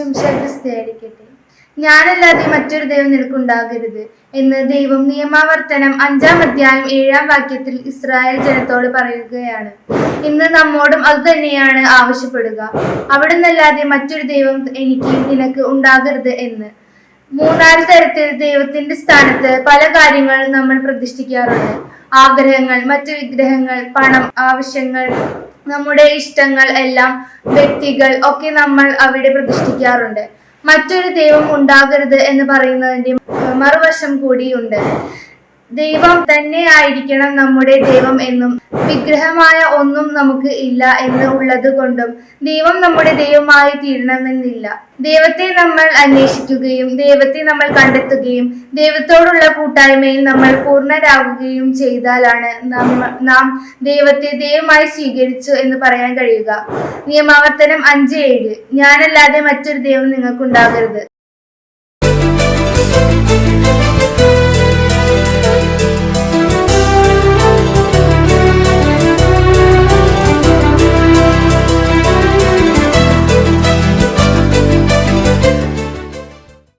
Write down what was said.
ഈശോമിശിഹായ്ക്ക് ഞാനല്ലാതെ മറ്റൊരു ദൈവം നിനക്കുണ്ടാകരുത് എന്ന് ദൈവം നിയമാവർത്തനം 5-ാം അധ്യായം 7-ാം വാക്യത്തിൽ ഇസ്രായേൽ ജനത്തോട് പറയുകയാണ്. ഇന്ന് നമ്മോടും അതുതന്നെയാണ് ആവശ്യപ്പെടുക. അവിടുന്നല്ലാതെ മറ്റൊരു ദൈവം എനിക്ക് നിനക്ക് ഉണ്ടാകരുത് എന്ന്. 3-4 തരത്തിൽ ദൈവത്തിന്റെ സ്ഥാനത്ത് പല കാര്യങ്ങൾ നമ്മൾ പ്രതിഷ്ഠിക്കാറുണ്ട്. ആഗ്രഹങ്ങൾ, മറ്റു വിഗ്രഹങ്ങൾ, പണം, ആവശ്യങ്ങൾ, നമ്മുടെ ഇഷ്ടങ്ങൾ, എല്ലാം വ്യക്തികൾ ഒക്കെ നമ്മൾ അവിടെ പ്രതിഷ്ഠിക്കാറുണ്ട്. മറ്റൊരു ദൈവം ഉണ്ടാകരുത് എന്ന് പറയുന്നതിന്റെ മറുവശം കൂടിയുണ്ട്. ദൈവം തന്നെ ആയിരിക്കണം നമ്മുടെ ദൈവം എന്നും വിഗ്രഹമായ ഒന്നും നമുക്ക് ഇല്ല എന്ന് ഉള്ളത് കൊണ്ടും ദൈവം നമ്മുടെ ദൈവമായി തീരണമെന്നില്ല. ദൈവത്തെ നമ്മൾ അന്വേഷിക്കുകയും ദൈവത്തെ നമ്മൾ കണ്ടെത്തുകയും ദൈവത്തോടുള്ള കൂട്ടായ്മയിൽ നമ്മൾ പൂർണ്ണരാകുകയും ചെയ്താലാണ് നാം ദൈവത്തെ ദൈവമായി സ്വീകരിച്ചു എന്ന് പറയാൻ കഴിയുക. നിയമാവർത്തനം 5:7 ഞാനല്ലാതെ മറ്റൊരു ദൈവം നിങ്ങൾക്കുണ്ടാകരുത്.